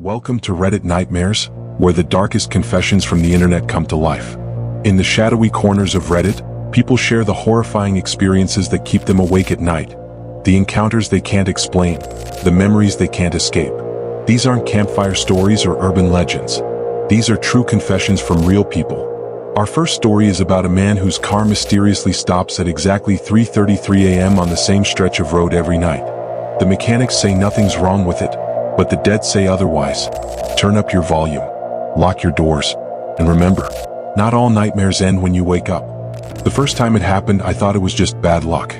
Welcome to Reddit Nightmares, where the darkest confessions from the internet come to life. In the shadowy corners of Reddit, people share the horrifying experiences that keep them awake at night. The encounters they can't explain, the memories they can't escape. These aren't campfire stories or urban legends. These are true confessions from real people. Our first story is about a man whose car mysteriously stops at exactly 3:33 a.m. on the same stretch of road every night. The mechanics say nothing's wrong with it, but the dead say otherwise. Turn up your volume, lock your doors, and remember, not all nightmares end when you wake up. The first time it happened, I thought it was just bad luck.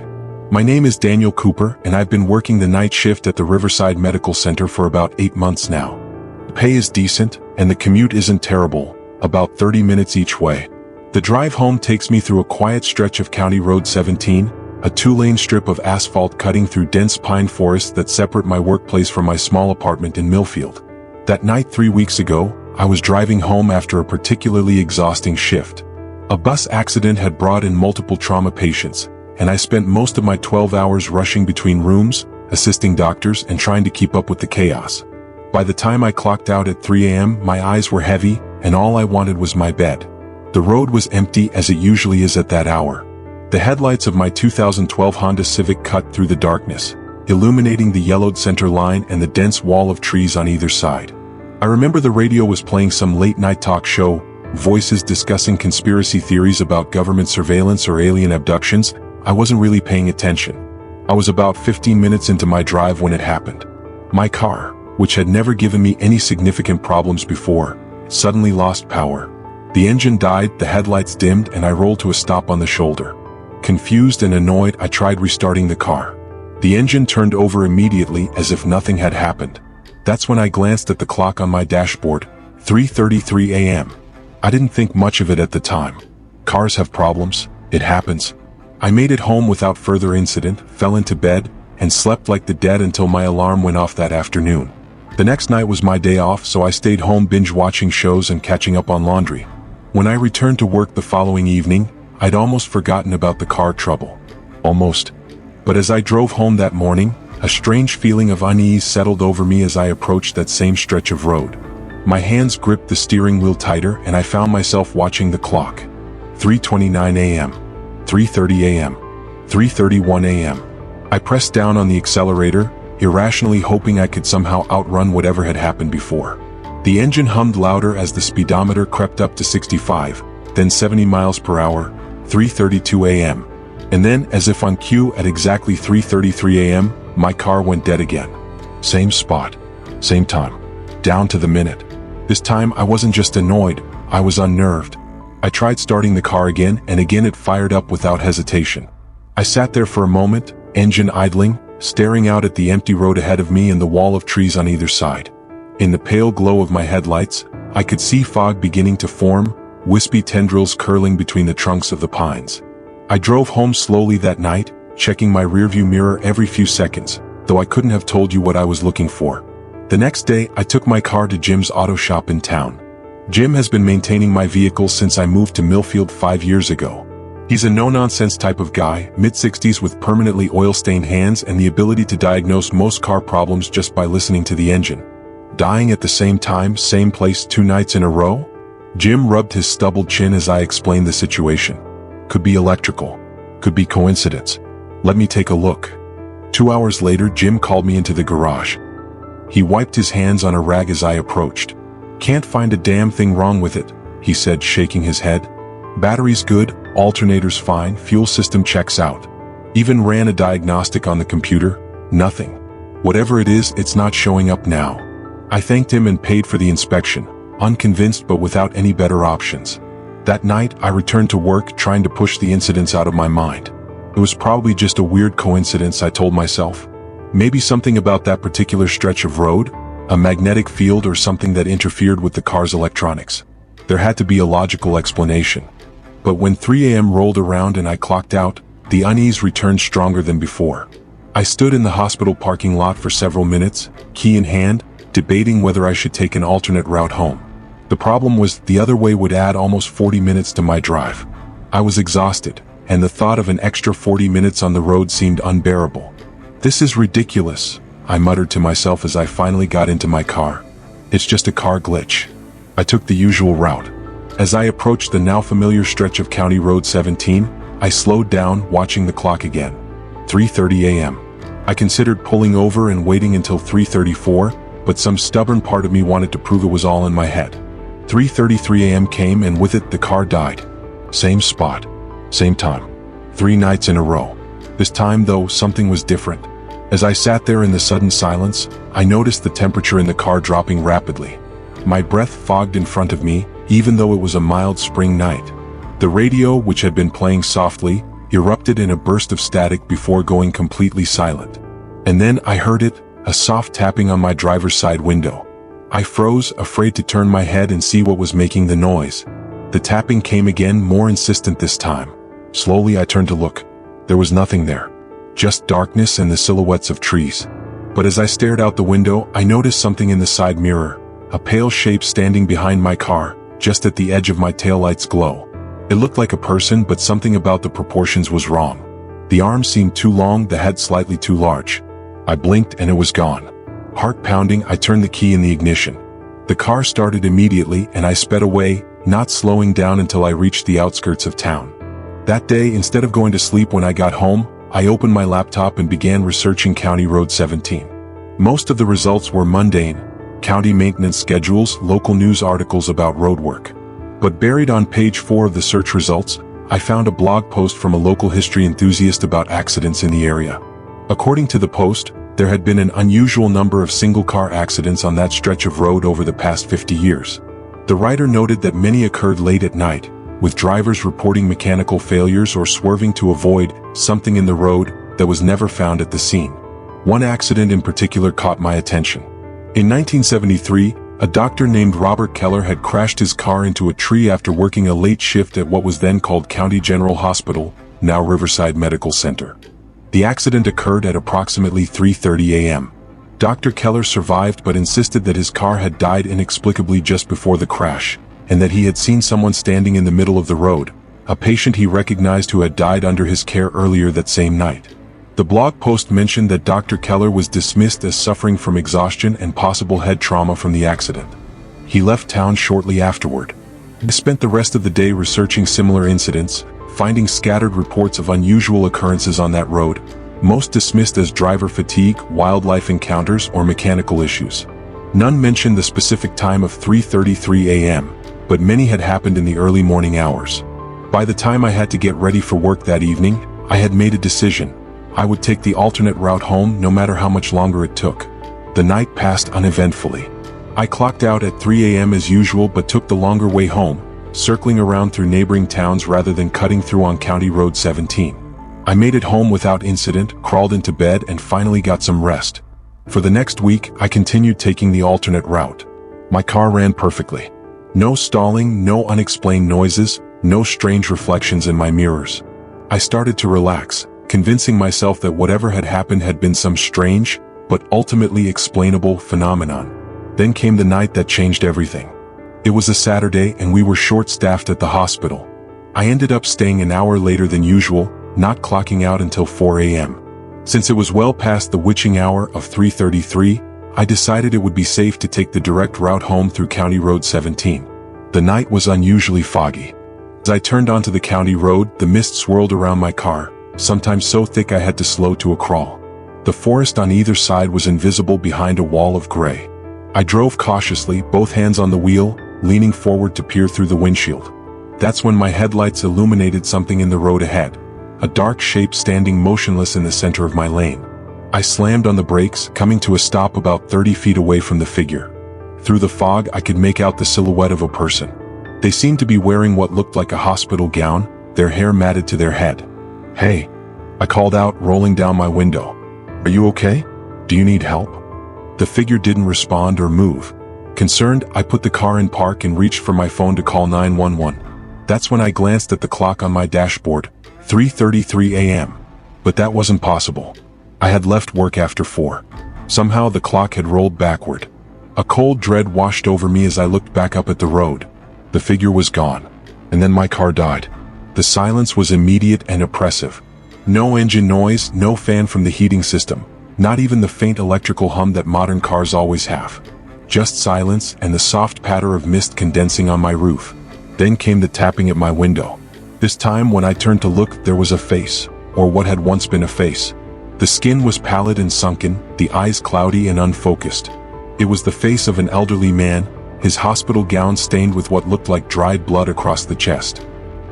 My name is Daniel Cooper, and I've been working the night shift at the Riverside Medical Center for about 8 months now. The pay is decent, and the commute isn't terrible, about 30 minutes each way. The drive home takes me through a quiet stretch of County Road 17, a 2-lane strip of asphalt cutting through dense pine forests that separate my workplace from my small apartment in Millfield. That night 3 weeks ago, I was driving home after a particularly exhausting shift. A bus accident had brought in multiple trauma patients, and I spent most of my 12 hours rushing between rooms, assisting doctors, and trying to keep up with the chaos. By the time I clocked out at 3 a.m., my eyes were heavy, and all I wanted was my bed. The road was empty as it usually is at that hour. The headlights of my 2012 Honda Civic cut through the darkness, illuminating the yellowed center line and the dense wall of trees on either side. I remember the radio was playing some late-night talk show, voices discussing conspiracy theories about government surveillance or alien abductions. I wasn't really paying attention. I was about 15 minutes into my drive when it happened. My car, which had never given me any significant problems before, suddenly lost power. The engine died, the headlights dimmed, and I rolled to a stop on the shoulder. Confused and annoyed, I tried restarting the car. The engine turned over immediately as if nothing had happened. That's when I glanced at the clock on my dashboard, 3:33 a.m. I didn't think much of it at the time. Cars have problems, it happens. I made it home without further incident, fell into bed, and slept like the dead until my alarm went off that afternoon. The next night was my day off, so I stayed home binge-watching shows and catching up on laundry. When I returned to work the following evening, I'd almost forgotten about the car trouble. Almost. But as I drove home that morning, a strange feeling of unease settled over me as I approached that same stretch of road. My hands gripped the steering wheel tighter, and I found myself watching the clock. 3:29 a.m. 3:30 a.m. 3:31 a.m. I pressed down on the accelerator, irrationally hoping I could somehow outrun whatever had happened before. The engine hummed louder as the speedometer crept up to 65, then 70 miles per hour, 3:32 a.m. And then, as if on cue at exactly 3:33 a.m., my car went dead again. Same spot, same time, down to the minute. This time I wasn't just annoyed, I was unnerved. I tried starting the car again, and again it fired up without hesitation. I sat there for a moment, engine idling, staring out at the empty road ahead of me and the wall of trees on either side. In the pale glow of my headlights, I could see fog beginning to form, wispy tendrils curling between the trunks of the pines. I drove home slowly that night, checking my rearview mirror every few seconds, though I couldn't have told you what I was looking for. The next day, I took my car to Jim's auto shop in town. Jim has been maintaining my vehicle since I moved to Millfield 5 years ago. He's a no-nonsense type of guy, mid-60s with permanently oil-stained hands and the ability to diagnose most car problems just by listening to the engine. Dying at the same time, same place 2 nights in a row? Jim rubbed his stubbled chin as I explained the situation. Could be electrical. Could be coincidence. Let me take a look. 2 hours later, Jim called me into the garage. He wiped his hands on a rag as I approached. Can't find a damn thing wrong with it, he said, shaking his head. Battery's good, alternator's fine, fuel system checks out. Even ran a diagnostic on the computer, nothing. Whatever it is, it's not showing up now. I thanked him and paid for the inspection, unconvinced but without any better options. That night, I returned to work trying to push the incidents out of my mind. It was probably just a weird coincidence, I told myself. Maybe something about that particular stretch of road, a magnetic field or something that interfered with the car's electronics. There had to be a logical explanation. But when 3 a.m. rolled around and I clocked out, the unease returned stronger than before. I stood in the hospital parking lot for several minutes, key in hand, debating whether I should take an alternate route home. The problem was the other way would add almost 40 minutes to my drive. I was exhausted, and the thought of an extra 40 minutes on the road seemed unbearable. This is ridiculous, I muttered to myself as I finally got into my car. It's just a car glitch. I took the usual route. As I approached the now familiar stretch of County Road 17, I slowed down, watching the clock again. 3:30 a.m. I considered pulling over and waiting until 3:34, but some stubborn part of me wanted to prove it was all in my head. 3:33 a.m. came, and with it the car died. Same spot, same time. 3 nights in a row. This time, though, something was different. As I sat there in the sudden silence, I noticed the temperature in the car dropping rapidly. My breath fogged in front of me, even though it was a mild spring night. The radio, which had been playing softly, erupted in a burst of static before going completely silent. And then I heard it, a soft tapping on my driver's side window. I froze, afraid to turn my head and see what was making the noise. The tapping came again, more insistent this time. Slowly I turned to look. There was nothing there. Just darkness and the silhouettes of trees. But as I stared out the window, I noticed something in the side mirror, a pale shape standing behind my car, just at the edge of my taillight's glow. It looked like a person, but something about the proportions was wrong. The arms seemed too long, the head slightly too large. I blinked and it was gone. Heart pounding, I turned the key in the ignition. The car started immediately and I sped away, not slowing down until I reached the outskirts of town. That day, instead of going to sleep when I got home, I opened my laptop and began researching County Road 17. Most of the results were mundane: county maintenance schedules, local news articles about roadwork. But buried on page 4 of the search results, I found a blog post from a local history enthusiast about accidents in the area. According to the post, there had been an unusual number of single-car accidents on that stretch of road over the past 50 years. The writer noted that many occurred late at night, with drivers reporting mechanical failures or swerving to avoid something in the road that was never found at the scene. One accident in particular caught my attention. In 1973, a doctor named Robert Keller had crashed his car into a tree after working a late shift at what was then called County General Hospital, now Riverside Medical Center. The accident occurred at approximately 3:30 a.m. Dr. Keller survived but insisted that his car had died inexplicably just before the crash, and that he had seen someone standing in the middle of the road, a patient he recognized who had died under his care earlier that same night. The blog post mentioned that Dr. Keller was dismissed as suffering from exhaustion and possible head trauma from the accident. He left town shortly afterward. I spent the rest of the day researching similar incidents, finding scattered reports of unusual occurrences on that road, most dismissed as driver fatigue, wildlife encounters, or mechanical issues. None mentioned the specific time of 3:33 a.m., but many had happened in the early morning hours. By the time I had to get ready for work that evening, I had made a decision. I would take the alternate route home no matter how much longer it took. The night passed uneventfully. I clocked out at 3 a.m. as usual but took the longer way home, circling around through neighboring towns rather than cutting through on County Road 17. I made it home without incident, crawled into bed, and finally got some rest. For the next week, I continued taking the alternate route. My car ran perfectly. No stalling, no unexplained noises, no strange reflections in my mirrors. I started to relax, convincing myself that whatever had happened had been some strange, but ultimately explainable phenomenon. Then came the night that changed everything. It was a Saturday and we were short-staffed at the hospital. I ended up staying an hour later than usual, not clocking out until 4 a.m. Since it was well past the witching hour of 3:33, I decided it would be safe to take the direct route home through County Road 17. The night was unusually foggy. As I turned onto the county road, the mist swirled around my car, sometimes so thick I had to slow to a crawl. The forest on either side was invisible behind a wall of gray. I drove cautiously, both hands on the wheel, leaning forward to peer through the windshield. That's when my headlights illuminated something in the road ahead, a dark shape standing motionless in the center of my lane. I slammed on the brakes, coming to a stop about 30 feet away from the figure. Through the fog, I could make out the silhouette of a person. They seemed to be wearing what looked like a hospital gown, their hair matted to their head. "Hey," I called out, rolling down my window. "Are you okay? Do you need help?" The figure didn't respond or move. Concerned, I put the car in park and reached for my phone to call 911. That's when I glanced at the clock on my dashboard, 3:33 a.m. But that wasn't possible. I had left work after 4. Somehow the clock had rolled backward. A cold dread washed over me as I looked back up at the road. The figure was gone. And then my car died. The silence was immediate and oppressive. No engine noise, no fan from the heating system, not even the faint electrical hum that modern cars always have. Just silence and the soft patter of mist condensing on my roof. Then came the tapping at my window. This time when I turned to look, there was a face, or what had once been a face. The skin was pallid and sunken, the eyes cloudy and unfocused. It was the face of an elderly man, his hospital gown stained with what looked like dried blood across the chest.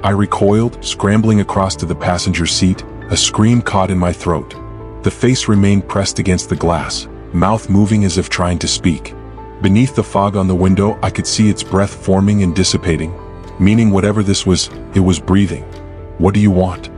I recoiled, scrambling across to the passenger seat, a scream caught in my throat. The face remained pressed against the glass, mouth moving as if trying to speak. Beneath the fog on the window, I could see its breath forming and dissipating, meaning whatever this was, it was breathing. "What do you want?"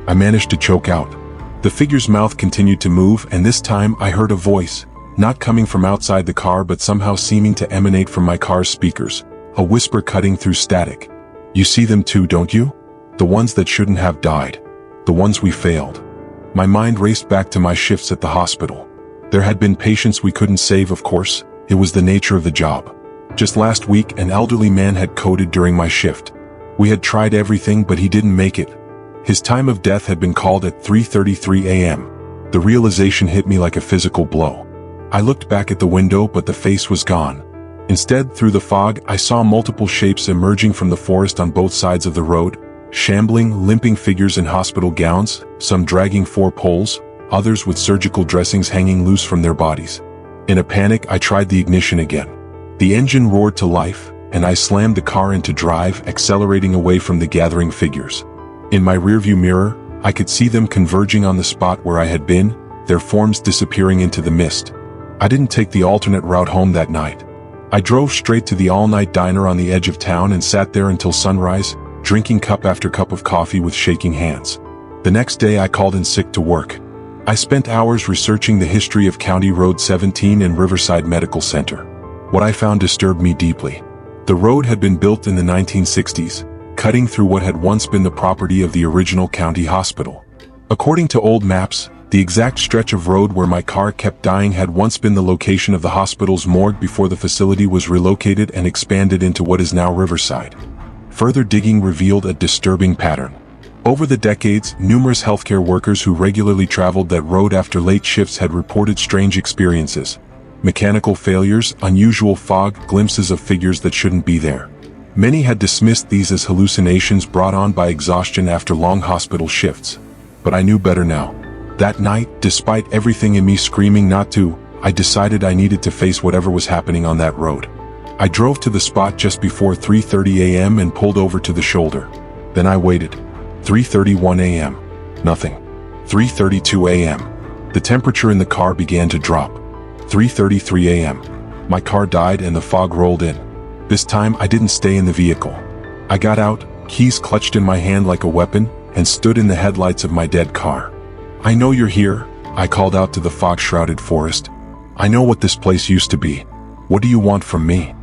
I managed to choke out. The figure's mouth continued to move, and this time I heard a voice, not coming from outside the car but somehow seeming to emanate from my car's speakers, a whisper cutting through static. "You see them too, don't you? The ones that shouldn't have died. The ones we failed." My mind raced back to my shifts at the hospital. There had been patients we couldn't save, of course. It was the nature of the job. Just last week, an elderly man had coded during my shift. We had tried everything, but he didn't make it. His time of death had been called at 3:33 a.m. The realization hit me like a physical blow. I looked back at the window, but the face was gone. Instead, through the fog, I saw multiple shapes emerging from the forest on both sides of the road, shambling, limping figures in hospital gowns, some dragging 4 poles, others with surgical dressings hanging loose from their bodies. In a panic, I tried the ignition again. The engine roared to life, and I slammed the car into drive, accelerating away from the gathering figures. In my rearview mirror, I could see them converging on the spot where I had been, their forms disappearing into the mist. I didn't take the alternate route home that night. I drove straight to the all-night diner on the edge of town and sat there until sunrise, drinking cup after cup of coffee with shaking hands. The next day I called in sick to work. I spent hours researching the history of County Road 17 and Riverside Medical Center. What I found disturbed me deeply. The road had been built in the 1960s, cutting through what had once been the property of the original county hospital. According to old maps, the exact stretch of road where my car kept dying had once been the location of the hospital's morgue before the facility was relocated and expanded into what is now Riverside. Further digging revealed a disturbing pattern. Over the decades, numerous healthcare workers who regularly traveled that road after late shifts had reported strange experiences. Mechanical failures, unusual fog, glimpses of figures that shouldn't be there. Many had dismissed these as hallucinations brought on by exhaustion after long hospital shifts. But I knew better now. That night, despite everything in me screaming not to, I decided I needed to face whatever was happening on that road. I drove to the spot just before 3:30 a.m. and pulled over to the shoulder. Then I waited. 3:31 a.m. Nothing. 3:32 a.m. The temperature in the car began to drop. 3:33 a.m. My car died and the fog rolled in. This time I didn't stay in the vehicle. I got out, keys clutched in my hand like a weapon, and stood in the headlights of my dead car. "I know you're here," I called out to the fog-shrouded forest. "I know what this place used to be. What do you want from me?"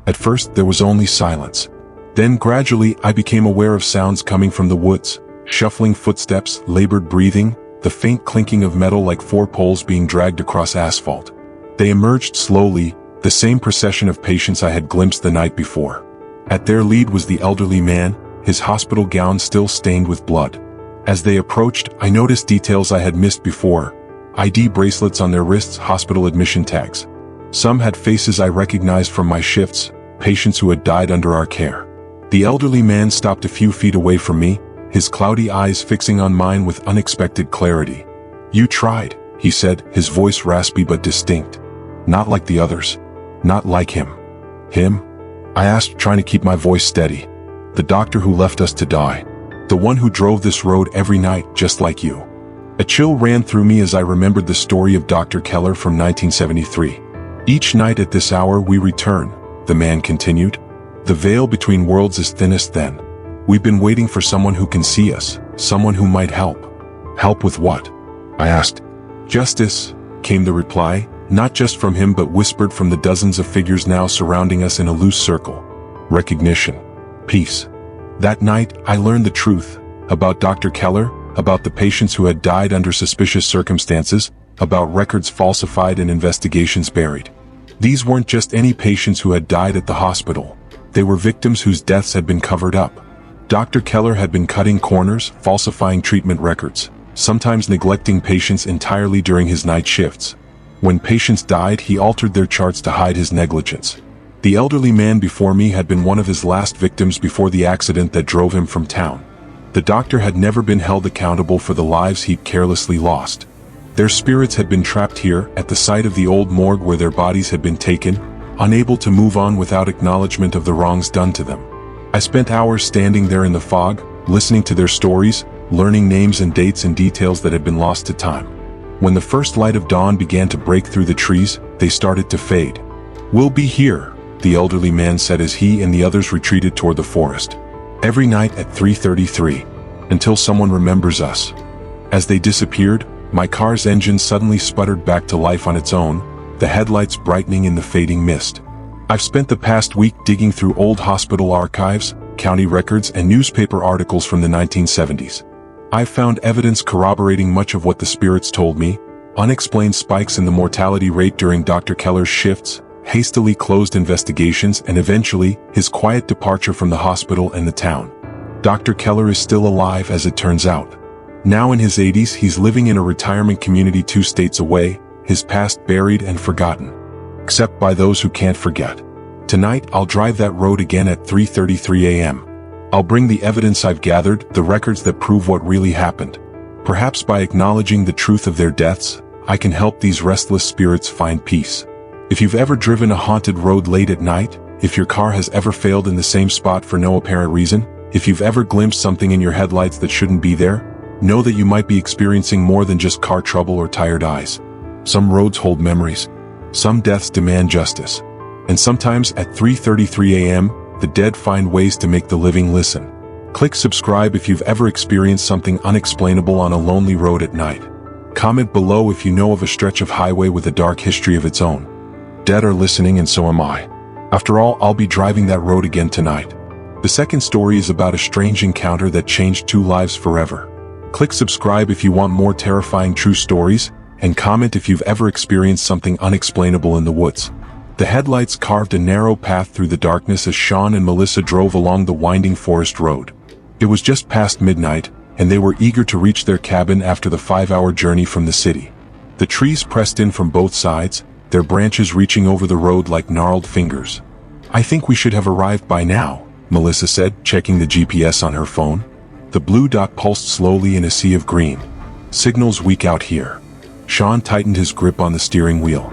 At first there was only silence. Then gradually I became aware of sounds coming from the woods, shuffling footsteps, labored breathing, the faint clinking of metal like 4 poles being dragged across asphalt. They emerged slowly, the same procession of patients I had glimpsed the night before. At their lead was the elderly man, his hospital gown still stained with blood. As they approached, I noticed details I had missed before. ID bracelets on their wrists, hospital admission tags. Some had faces I recognized from my shifts, patients who had died under our care. The elderly man stopped a few feet away from me, his cloudy eyes fixing on mine with unexpected clarity. "You tried," he said, his voice raspy but distinct. "Not like the others. Not like him." "Him?" I asked, trying to keep my voice steady. "The doctor who left us to die. The one who drove this road every night, just like you." A chill ran through me as I remembered the story of Dr. Keller from 1973. "Each night at this hour we return," the man continued. "The veil between worlds is thinnest then. We've been waiting for someone who can see us, someone who might help." "Help with what?" I asked. "Justice," came the reply, not just from him but whispered from the dozens of figures now surrounding us in a loose circle. "Recognition. Peace." That night, I learned the truth, about Dr. Keller, about the patients who had died under suspicious circumstances, about records falsified and investigations buried. These weren't just any patients who had died at the hospital. They were victims whose deaths had been covered up. Dr. Keller had been cutting corners, falsifying treatment records, sometimes neglecting patients entirely during his night shifts. When patients died, he altered their charts to hide his negligence. The elderly man before me had been one of his last victims before the accident that drove him from town. The doctor had never been held accountable for the lives he'd carelessly lost. Their spirits had been trapped here at the site of the old morgue where their bodies had been taken, unable to move on without acknowledgement of the wrongs done to them. I spent hours standing there in the fog, listening to their stories, learning names and dates and details that had been lost to time. When the first light of dawn began to break through the trees, they started to fade. "We'll be here," the elderly man said as he and the others retreated toward the forest. "Every night at 3:33, until someone remembers us." As they disappeared, my car's engine suddenly sputtered back to life on its own, the headlights brightening in the fading mist. I've spent the past week digging through old hospital archives, county records, and newspaper articles from the 1970s. I've found evidence corroborating much of what the spirits told me: unexplained spikes in the mortality rate during Dr. Keller's shifts, hastily closed investigations, and eventually, his quiet departure from the hospital and the town. Dr. Keller is still alive, as it turns out. Now in his 80s, he's living in a retirement community 2 states away, his past buried and forgotten. Except by those who can't forget. Tonight, I'll drive that road again at 3:33 a.m. I'll bring the evidence I've gathered, the records that prove what really happened. Perhaps by acknowledging the truth of their deaths, I can help these restless spirits find peace. If you've ever driven a haunted road late at night, if your car has ever failed in the same spot for no apparent reason, if you've ever glimpsed something in your headlights that shouldn't be there, know that you might be experiencing more than just car trouble or tired eyes. Some roads hold memories. Some deaths demand justice. And sometimes at 3:33 a.m., the dead find ways to make the living listen. Click subscribe if you've ever experienced something unexplainable on a lonely road at night. Comment below if you know of a stretch of highway with a dark history of its own. Dead are listening, and so am I. After all, I'll be driving that road again tonight. The second story is about a strange encounter that changed 2 lives forever. Click subscribe if you want more terrifying true stories, and comment if you've ever experienced something unexplainable in the woods. The headlights carved a narrow path through the darkness as Sean and Melissa drove along the winding forest road. It was just past midnight, and they were eager to reach their cabin after the 5-hour journey from the city. The trees pressed in from both sides, their branches reaching over the road like gnarled fingers. "I think we should have arrived by now," Melissa said, checking the GPS on her phone. The blue dot pulsed slowly in a sea of green. "Signal's weak out here." Sean tightened his grip on the steering wheel.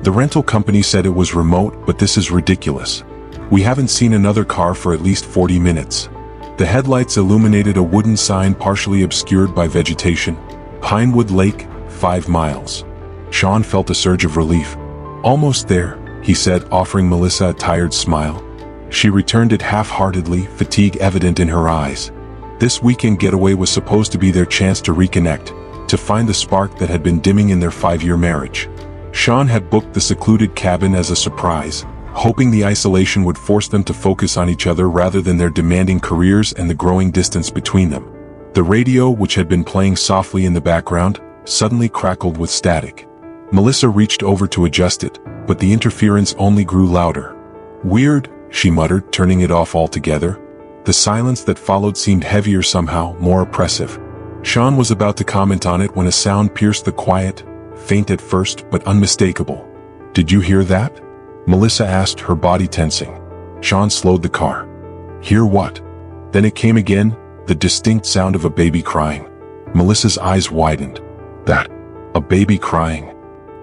"The rental company said it was remote, but this is ridiculous. We haven't seen another car for at least 40 minutes. The headlights illuminated a wooden sign partially obscured by vegetation. "Pinewood Lake, 5 miles. Sean felt a surge of relief. "Almost there," he said, offering Melissa a tired smile. She returned it half-heartedly, fatigue evident in her eyes. This weekend getaway was supposed to be their chance to reconnect, to find the spark that had been dimming in their 5-year marriage. Sean had booked the secluded cabin as a surprise, hoping the isolation would force them to focus on each other rather than their demanding careers and the growing distance between them. The radio, which had been playing softly in the background, suddenly crackled with static. Melissa reached over to adjust it, but the interference only grew louder. "Weird," she muttered, turning it off altogether. The silence that followed seemed heavier somehow, more oppressive. Sean was about to comment on it when a sound pierced the quiet, faint at first but unmistakable. "Did you hear that?" Melissa asked, her body tensing. Sean slowed the car. "Hear what?" Then it came again, the distinct sound of a baby crying. Melissa's eyes widened. "That? A baby crying?"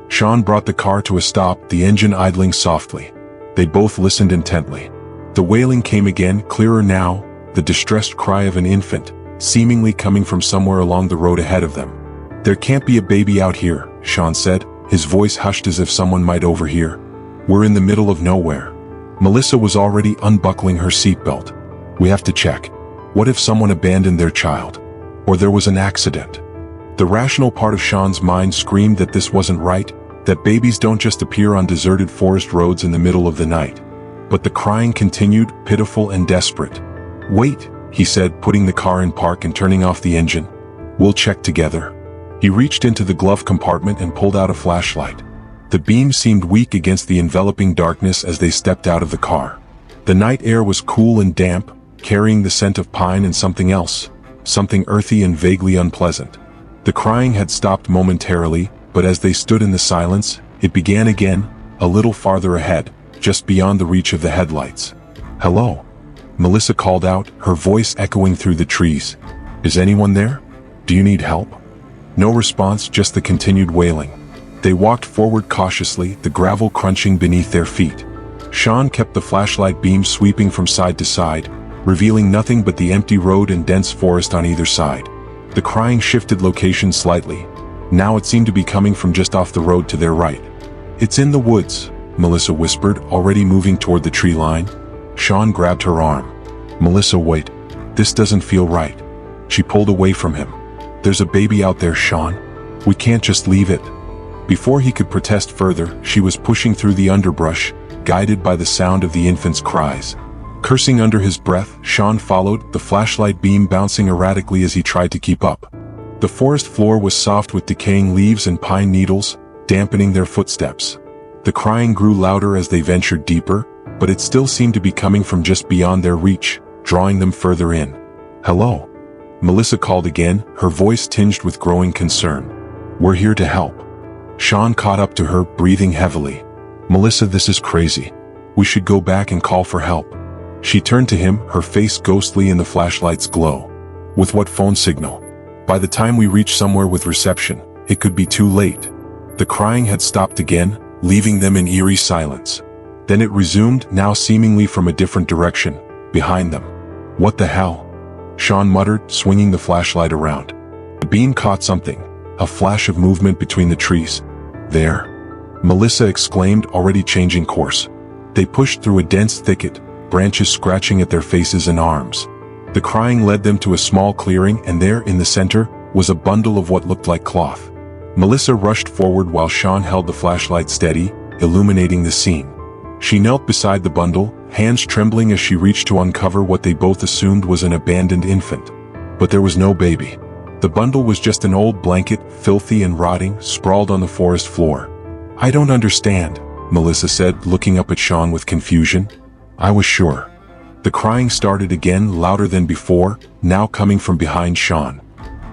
Sean brought the car to a stop, the engine idling softly. They both listened intently. The wailing came again, clearer now, the distressed cry of an infant, seemingly coming from somewhere along the road ahead of them. "There can't be a baby out here," Sean said, his voice hushed as if someone might overhear. "We're in the middle of nowhere." Melissa was already unbuckling her seatbelt. "We have to check. What if someone abandoned their child? Or there was an accident?" The rational part of Sean's mind screamed that this wasn't right, that babies don't just appear on deserted forest roads in the middle of the night. But the crying continued, pitiful and desperate. "Wait," he said, putting the car in park and turning off the engine. "We'll check together." He reached into the glove compartment and pulled out a flashlight. The beam seemed weak against the enveloping darkness as they stepped out of the car. The night air was cool and damp, carrying the scent of pine and something else, something earthy and vaguely unpleasant. The crying had stopped momentarily, but as they stood in the silence, It began again, a little farther ahead, just beyond the reach of the headlights. "Hello?" Melissa called out, her voice echoing through the trees. "Is anyone there? Do you need help?" No response, just the continued wailing. They walked forward cautiously, the gravel crunching beneath their feet. Sean kept the flashlight beam sweeping from side to side, revealing nothing but the empty road and dense forest on either side. The crying shifted location slightly. Now it seemed to be coming from just off the road to their right. "It's in the woods," Melissa whispered, already moving toward the tree line. Sean grabbed her arm. "Melissa, wait. This doesn't feel right." She pulled away from him. "There's a baby out there, Sean. We can't just leave it." Before he could protest further, she was pushing through the underbrush, guided by the sound of the infant's cries. Cursing under his breath, Sean followed, the flashlight beam bouncing erratically as he tried to keep up. The forest floor was soft with decaying leaves and pine needles, dampening their footsteps. The crying grew louder as they ventured deeper, but it still seemed to be coming from just beyond their reach, drawing them further in. "Hello?" Melissa called again, her voice tinged with growing concern. "We're here to help." Sean caught up to her, breathing heavily. "Melissa, this is crazy. We should go back and call for help." She turned to him, her face ghostly in the flashlight's glow. "With what phone signal? By the time we reach somewhere with reception, it could be too late." The crying had stopped again, leaving them in eerie silence. Then it resumed, now seemingly from a different direction, behind them. "What the hell?" Sean muttered, swinging the flashlight around. The beam caught something, a flash of movement between the trees. "There!" Melissa exclaimed, already changing course. They pushed through a dense thicket, branches scratching at their faces and arms. The crying led them to a small clearing, and there, in the center, was a bundle of what looked like cloth. Melissa rushed forward while Sean held the flashlight steady, illuminating the scene. She knelt beside the bundle, hands trembling as she reached to uncover what they both assumed was an abandoned infant. But there was no baby. The bundle was just an old blanket, filthy and rotting, sprawled on the forest floor. "I don't understand," Melissa said, looking up at Sean with confusion. "I was sure." The crying started again, louder than before, now coming from behind Sean.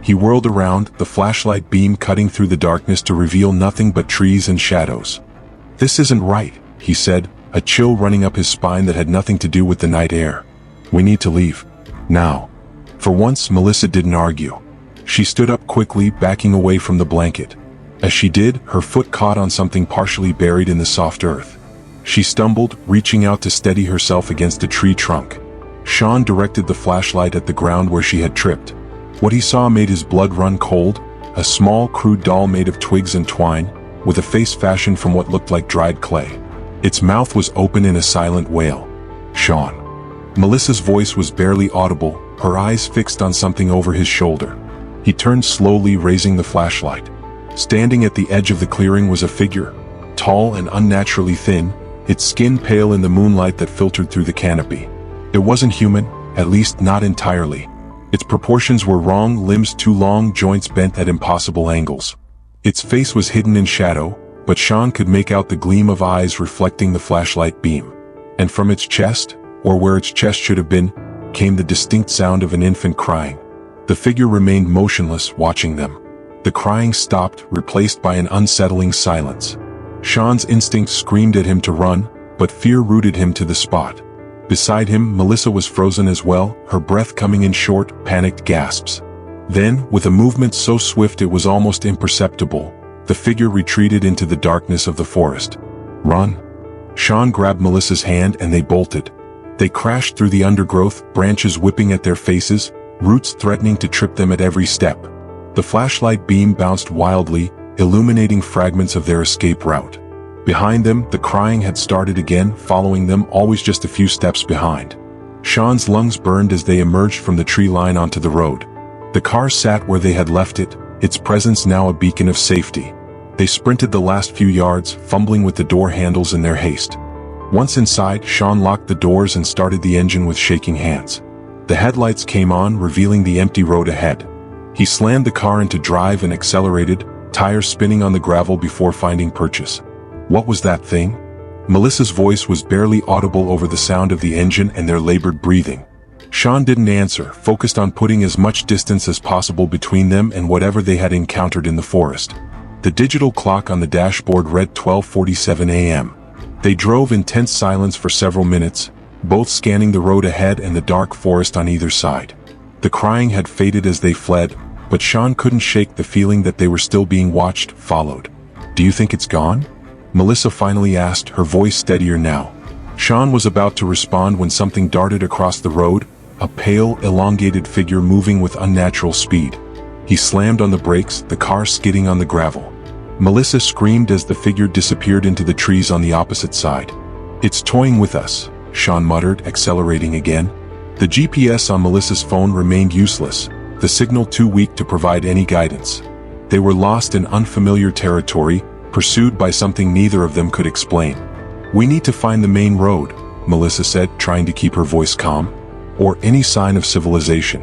He whirled around, the flashlight beam cutting through the darkness to reveal nothing but trees and shadows. "This isn't right," he said, a chill running up his spine that had nothing to do with the night air. "We need to leave. Now." For once, Melissa didn't argue. She stood up quickly, backing away from the blanket. As she did, her foot caught on something partially buried in the soft earth. She stumbled, reaching out to steady herself against a tree trunk. Sean directed the flashlight at the ground where she had tripped. What he saw made his blood run cold, a small, crude doll made of twigs and twine, with a face fashioned from what looked like dried clay. Its mouth was open in a silent wail. "Sean." Melissa's voice was barely audible, her eyes fixed on something over his shoulder. He turned slowly, raising the flashlight. Standing at the edge of the clearing was a figure, tall and unnaturally thin, its skin pale in the moonlight that filtered through the canopy. It wasn't human, at least not entirely. Its proportions were wrong, limbs too long, joints bent at impossible angles. Its face was hidden in shadow, but Sean could make out the gleam of eyes reflecting the flashlight beam. And from its chest, or where its chest should have been, came the distinct sound of an infant crying. The figure remained motionless, watching them. The crying stopped, replaced by an unsettling silence. Sean's instinct screamed at him to run, but fear rooted him to the spot. Beside him, Melissa was frozen as well, her breath coming in short, panicked gasps. Then, with a movement so swift it was almost imperceptible, the figure retreated into the darkness of the forest. "Run!" Sean grabbed Melissa's hand and they bolted. They crashed through the undergrowth, branches whipping at their faces, roots threatening to trip them at every step. The flashlight beam bounced wildly, illuminating fragments of their escape route. Behind them, the crying had started again, following them, always just a few steps behind. Sean's lungs burned as they emerged from the tree line onto the road. The car sat where they had left it, its presence now a beacon of safety. They sprinted the last few yards, fumbling with the door handles in their haste. Once inside, Sean locked the doors and started the engine with shaking hands. The headlights came on, revealing the empty road ahead. He slammed the car into drive and accelerated, tires spinning on the gravel before finding purchase. What was that thing? Melissa's voice was barely audible over the sound of the engine and their labored breathing. Sean didn't answer, focused on putting as much distance as possible between them and whatever they had encountered in the forest. The digital clock on the dashboard read 12:47 a.m. They drove in tense silence for several minutes, both scanning the road ahead and the dark forest on either side. The crying had faded as they fled, but Sean couldn't shake the feeling that they were still being watched, followed. "Do you think it's gone?" Melissa finally asked, her voice steadier now. Sean was about to respond when something darted across the road, a pale, elongated figure moving with unnatural speed. He slammed on the brakes, the car skidding on the gravel. Melissa screamed as the figure disappeared into the trees on the opposite side. "It's toying with us," Sean muttered, accelerating again. The GPS on Melissa's phone remained useless, the signal too weak to provide any guidance. They were lost in unfamiliar territory, pursued by something neither of them could explain. "We need to find the main road," Melissa said, trying to keep her voice calm. "Or any sign of civilization."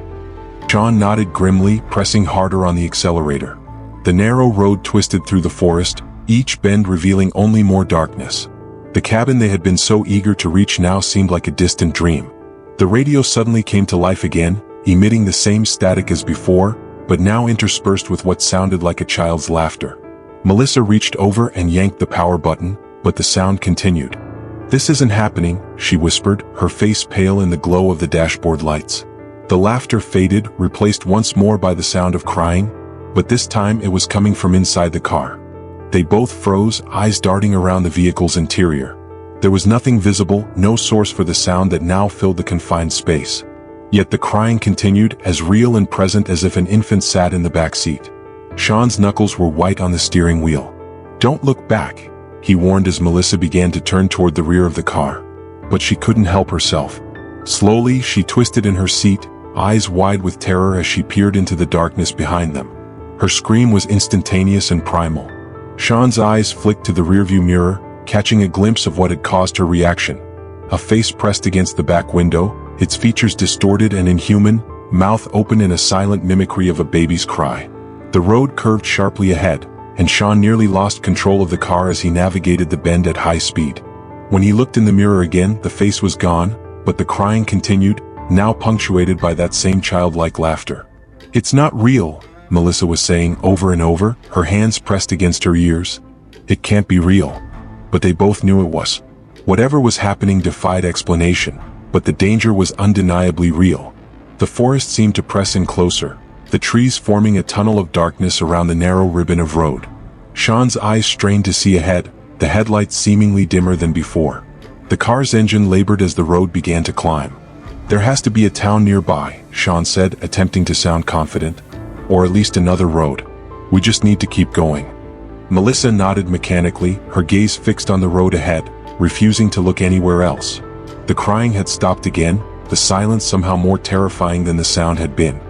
Sean nodded grimly, pressing harder on the accelerator. The narrow road twisted through the forest, each bend revealing only more darkness. The cabin they had been so eager to reach now seemed like a distant dream. The radio suddenly came to life again, emitting the same static as before, but now interspersed with what sounded like a child's laughter. Melissa reached over and yanked the power button, but the sound continued. "This isn't happening," she whispered, her face pale in the glow of the dashboard lights. The laughter faded, replaced once more by the sound of crying, but this time it was coming from inside the car. They both froze, eyes darting around the vehicle's interior. There was nothing visible, no source for the sound that now filled the confined space. Yet the crying continued, as real and present as if an infant sat in the back seat. Sean's knuckles were white on the steering wheel. "Don't look back," he warned as Melissa began to turn toward the rear of the car. But she couldn't help herself. Slowly, she twisted in her seat, eyes wide with terror as she peered into the darkness behind them. Her scream was instantaneous and primal. Sean's eyes flicked to the rearview mirror, catching a glimpse of what had caused her reaction. A face pressed against the back window, its features distorted and inhuman, mouth open in a silent mimicry of a baby's cry. The road curved sharply ahead, and Sean nearly lost control of the car as he navigated the bend at high speed. When he looked in the mirror again, the face was gone, but the crying continued, now punctuated by that same childlike laughter. "It's not real," Melissa was saying over and over, her hands pressed against her ears. "It can't be real." But they both knew it was. Whatever was happening defied explanation, but the danger was undeniably real. The forest seemed to press in closer, the trees forming a tunnel of darkness around the narrow ribbon of road. Sean's eyes strained to see ahead, the headlights seemingly dimmer than before. The car's engine labored as the road began to climb. "There has to be a town nearby," Sean said, attempting to sound confident. "Or at least another road. We just need to keep going." Melissa nodded mechanically, her gaze fixed on the road ahead, refusing to look anywhere else. The crying had stopped again, the silence somehow more terrifying than the sound had been.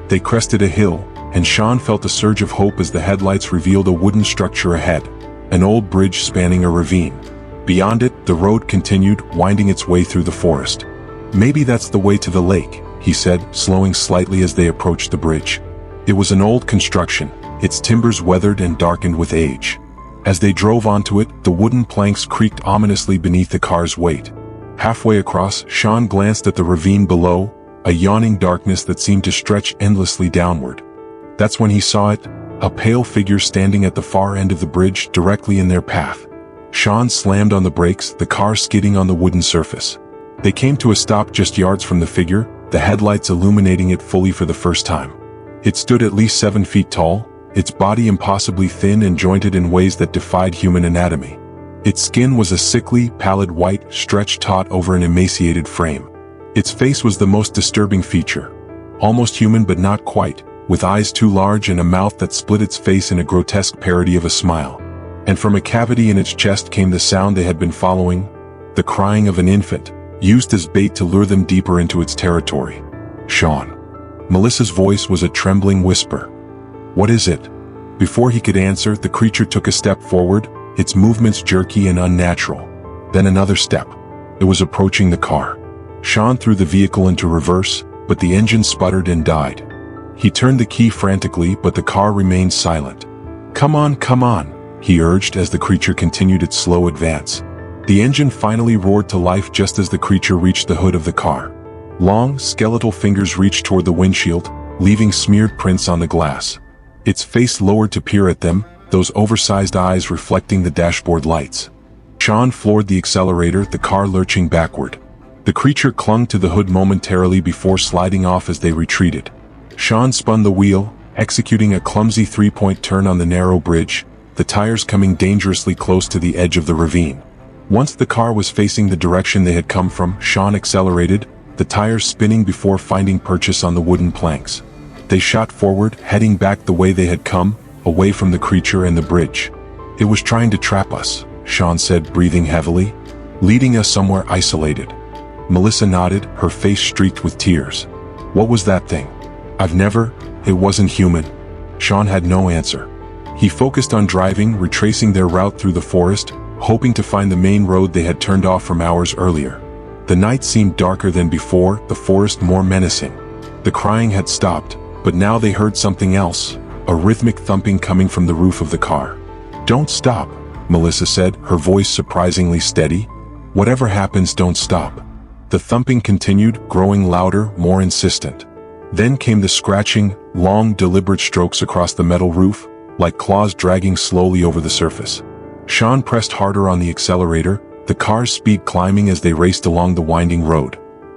They crested a hill, and Sean felt a surge of hope as the headlights revealed a wooden structure ahead, an old bridge spanning a ravine. Beyond it, the road continued, winding its way through the forest. "Maybe that's the way to the lake," he said, slowing slightly as they approached the bridge. It was an old construction, its timbers weathered and darkened with age. As they drove onto it, the wooden planks creaked ominously beneath the car's weight. Halfway across, Sean glanced at the ravine below, a yawning darkness that seemed to stretch endlessly downward. That's when he saw it, a pale figure standing at the far end of the bridge directly in their path. Sean slammed on the brakes, the car skidding on the wooden surface. They came to a stop just yards from the figure, the headlights illuminating it fully for the first time. It stood at least 7 feet tall, its body impossibly thin and jointed in ways that defied human anatomy. Its skin was a sickly, pallid white, stretched taut over an emaciated frame. Its face was the most disturbing feature. Almost human but not quite, with eyes too large and a mouth that split its face in a grotesque parody of a smile. And from a cavity in its chest came the sound they had been following, the crying of an infant, used as bait to lure them deeper into its territory. "Sean." Melissa's voice was a trembling whisper. "What is it?" Before he could answer, the creature took a step forward, its movements jerky and unnatural. Then another step. It was approaching the car. Sean threw the vehicle into reverse, but the engine sputtered and died. He turned the key frantically, but the car remained silent. Come on," he urged as the creature continued its slow advance. The engine finally roared to life just as the creature reached the hood of the car. Long, skeletal fingers reached toward the windshield, leaving smeared prints on the glass. Its face lowered to peer at them, those oversized eyes reflecting the dashboard lights. Sean floored the accelerator, the car lurching backward. The creature clung to the hood momentarily before sliding off as they retreated. Sean spun the wheel, executing a clumsy three-point turn on the narrow bridge, the tires coming dangerously close to the edge of the ravine. Once the car was facing the direction they had come from, Sean accelerated, the tires spinning before finding purchase on the wooden planks. They shot forward, heading back the way they had come, away from the creature and the bridge. "It was trying to trap us," Sean said, breathing heavily, "leading us somewhere isolated." Melissa nodded, her face streaked with tears. "What was that thing?" It wasn't human." Sean had no answer. He focused on driving, retracing their route through the forest, hoping to find the main road they had turned off from hours earlier. The night seemed darker than before, the forest more menacing. The crying had stopped, but now they heard something else, a rhythmic thumping coming from the roof of the car. "Don't stop," Melissa said, her voice surprisingly steady. "Whatever happens, don't stop." The thumping continued, growing louder, more insistent. Then came the scratching, long, deliberate strokes across the metal roof, like claws dragging slowly over the surface. Sean pressed harder on the accelerator, the car's speed climbing as they raced along the winding road.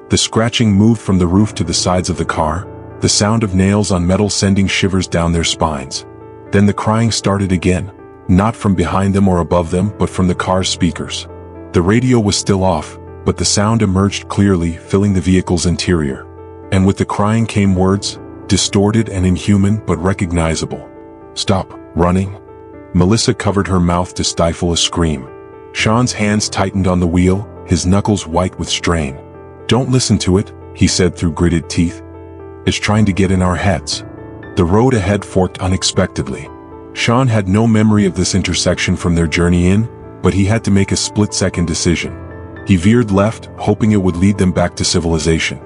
The scratching moved from the roof to the sides of the car, the sound of nails on metal sending shivers down their spines. Then the crying started again, not from behind them or above them, but from the car's speakers. The radio was still off, but the sound emerged clearly, filling the vehicle's interior. And with the crying came words, distorted and inhuman but recognizable. "Stop running." Melissa covered her mouth to stifle a scream. Sean's hands tightened on the wheel, his knuckles white with strain. "Don't listen to it," he said through gritted teeth. "It's trying to get in our heads." The road ahead forked unexpectedly. Sean had no memory of this intersection from their journey in, but he had to make a split-second decision. He veered left, hoping it would lead them back to civilization.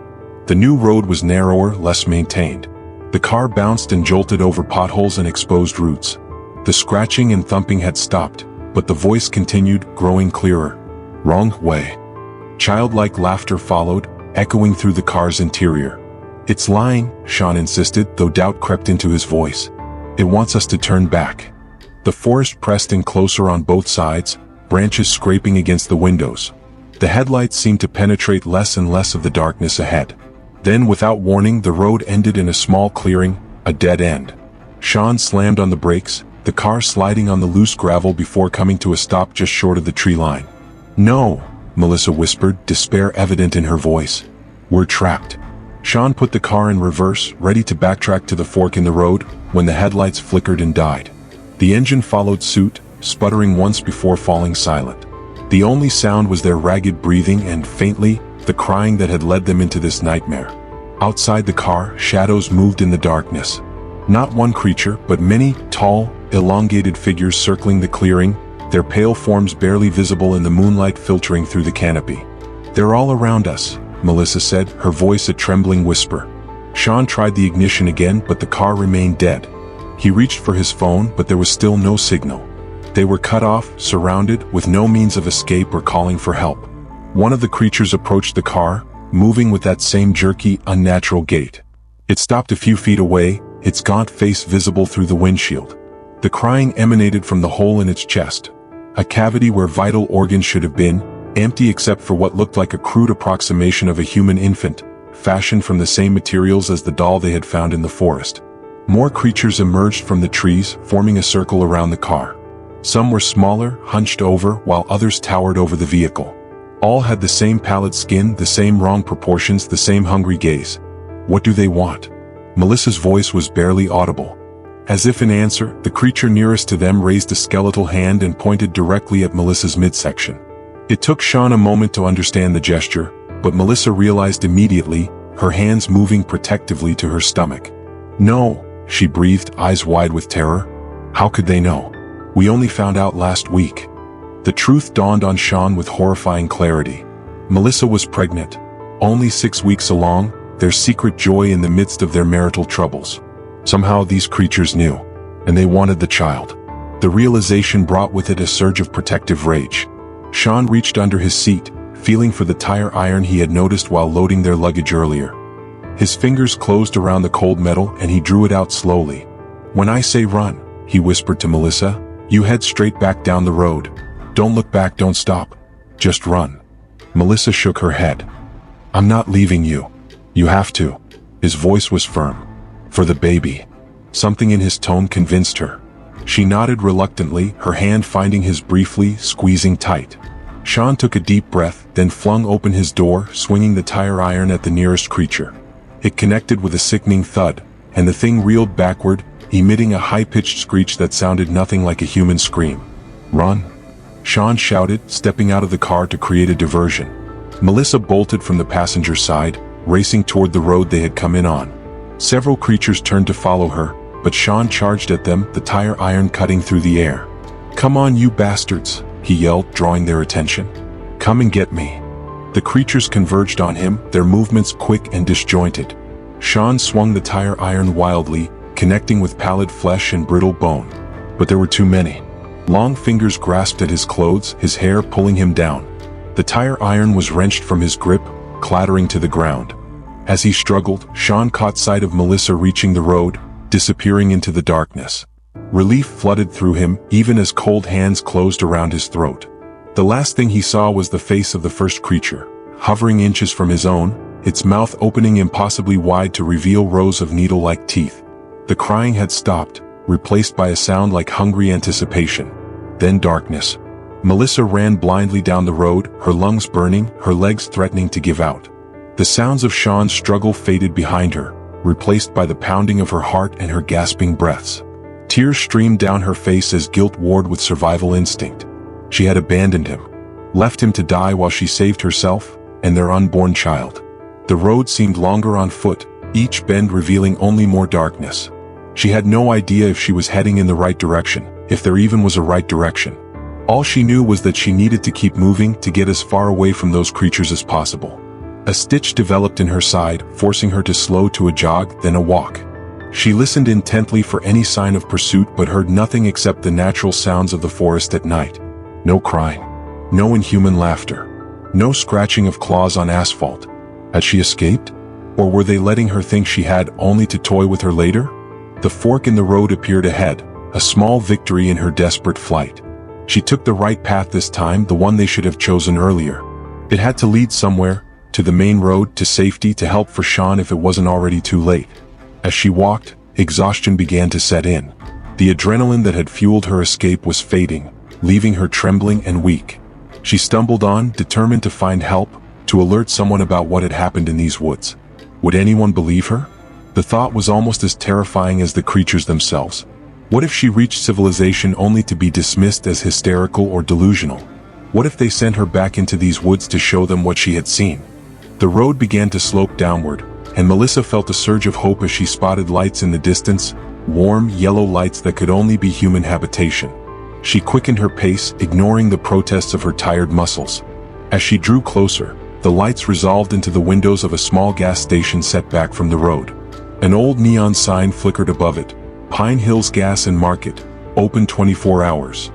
The new road was narrower, less maintained. The car bounced and jolted over potholes and exposed roots. The scratching and thumping had stopped, but the voice continued, growing clearer. "Wrong way." Childlike laughter followed, echoing through the car's interior. "It's lying," Sean insisted, though doubt crept into his voice. "It wants us to turn back." The forest pressed in closer on both sides, branches scraping against the windows. The headlights seemed to penetrate less and less of the darkness ahead. Then, without warning, the road ended in a small clearing, a dead end. Sean slammed on the brakes, the car sliding on the loose gravel before coming to a stop just short of the tree line. "No," Melissa whispered, despair evident in her voice. "We're trapped." Sean put the car in reverse, ready to backtrack to the fork in the road, when the headlights flickered and died. The engine followed suit, sputtering once before falling silent. The only sound was their ragged breathing and, faintly, the crying that had led them into this nightmare. Outside the car, shadows moved in the darkness. Not one creature, but many, tall, elongated figures circling the clearing, their pale forms barely visible in the moonlight filtering through the canopy. "They're all around us," Melissa said, her voice a trembling whisper. Sean tried the ignition again, but the car remained dead. He reached for his phone, but there was still no signal. They were cut off, surrounded, with no means of escape or calling for help. One of the creatures approached the car, moving with that same jerky, unnatural gait. It stopped a few feet away, its gaunt face visible through the windshield. The crying emanated from the hole in its chest, a cavity where vital organs should have been, empty except for what looked like a crude approximation of a human infant, fashioned from the same materials as the doll they had found in the forest. More creatures emerged from the trees, forming a circle around the car. Some were smaller, hunched over, while others towered over the vehicle. All had the same pallid skin, the same wrong proportions, the same hungry gaze. "What do they want?" Melissa's voice was barely audible. As if in answer, the creature nearest to them raised a skeletal hand and pointed directly at Melissa's midsection. It took Sean a moment to understand the gesture, but Melissa realized immediately, her hands moving protectively to her stomach. "No," she breathed, eyes wide with terror. "How could they know? We only found out last week." The truth dawned on Sean with horrifying clarity. Melissa was pregnant, only 6 weeks along, their secret joy in the midst of their marital troubles. Somehow these creatures knew, and they wanted the child. The realization brought with it a surge of protective rage. Sean reached under his seat, feeling for the tire iron he had noticed while loading their luggage earlier. His fingers closed around the cold metal and he drew it out slowly. "When I say run," he whispered to Melissa. "You head straight back down the road. Don't look back, don't stop. Just run." Melissa shook her head. "I'm not leaving you. You have to." His voice was firm. "For the baby." Something in his tone convinced her. She nodded reluctantly, her hand finding his briefly, squeezing tight. Sean took a deep breath, then flung open his door, swinging the tire iron at the nearest creature. It connected with a sickening thud, and the thing reeled backward, emitting a high-pitched screech that sounded nothing like a human scream. "Run!" Sean shouted, stepping out of the car to create a diversion. Melissa bolted from the passenger side, racing toward the road they had come in on. Several creatures turned to follow her, but Sean charged at them, the tire iron cutting through the air. "Come on, you bastards!" he yelled, drawing their attention. "Come and get me." The creatures converged on him, their movements quick and disjointed. Sean swung the tire iron wildly, connecting with pallid flesh and brittle bone. But there were too many. Long fingers grasped at his clothes, his hair pulling him down. The tire iron was wrenched from his grip, clattering to the ground. As he struggled, Sean caught sight of Melissa reaching the road, disappearing into the darkness. Relief flooded through him, even as cold hands closed around his throat. The last thing he saw was the face of the first creature, hovering inches from his own, its mouth opening impossibly wide to reveal rows of needle-like teeth. The crying had stopped, replaced by a sound like hungry anticipation. Then darkness. Melissa ran blindly down the road, her lungs burning, her legs threatening to give out. The sounds of Sean's struggle faded behind her, replaced by the pounding of her heart and her gasping breaths. Tears streamed down her face as guilt warred with survival instinct. She had abandoned him, left him to die while she saved herself and their unborn child. The road seemed longer on foot, each bend revealing only more darkness. She had no idea if she was heading in the right direction, if there even was a right direction. All she knew was that she needed to keep moving to get as far away from those creatures as possible. A stitch developed in her side, forcing her to slow to a jog, then a walk. She listened intently for any sign of pursuit but heard nothing except the natural sounds of the forest at night. No crying. No inhuman laughter. No scratching of claws on asphalt. Had she escaped? Or were they letting her think she had, only to toy with her later? The fork in the road appeared ahead, a small victory in her desperate flight. She took the right path this time, the one they should have chosen earlier. It had to lead somewhere, to the main road, to safety, to help for Sean if it wasn't already too late. As she walked, exhaustion began to set in. The adrenaline that had fueled her escape was fading, leaving her trembling and weak. She stumbled on, determined to find help, to alert someone about what had happened in these woods. Would anyone believe her? The thought was almost as terrifying as the creatures themselves. What if she reached civilization only to be dismissed as hysterical or delusional? What if they sent her back into these woods to show them what she had seen? The road began to slope downward, and Melissa felt a surge of hope as she spotted lights in the distance, warm, yellow lights that could only be human habitation. She quickened her pace, ignoring the protests of her tired muscles. As she drew closer, the lights resolved into the windows of a small gas station set back from the road. An old neon sign flickered above it, Pine Hills Gas and Market, open 24 hours.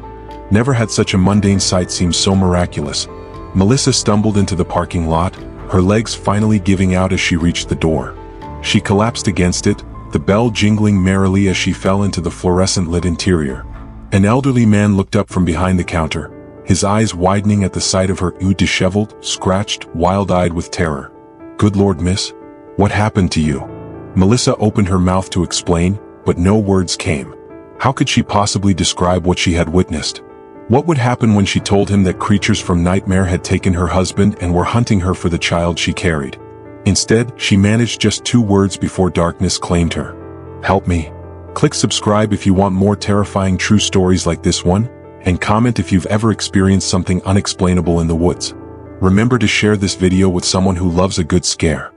Never had such a mundane sight seemed so miraculous. Melissa stumbled into the parking lot, her legs finally giving out as she reached the door. She collapsed against it, the bell jingling merrily as she fell into the fluorescent-lit interior. An elderly man looked up from behind the counter, his eyes widening at the sight of her, disheveled, scratched, wild-eyed with terror. "Good Lord, miss, what happened to you?" Melissa opened her mouth to explain, but no words came. How could she possibly describe what she had witnessed? What would happen when she told him that creatures from Nightmare had taken her husband and were hunting her for the child she carried? Instead, she managed just 2 words before darkness claimed her. "Help me." Click subscribe if you want more terrifying true stories like this one, and comment if you've ever experienced something unexplainable in the woods. Remember to share this video with someone who loves a good scare.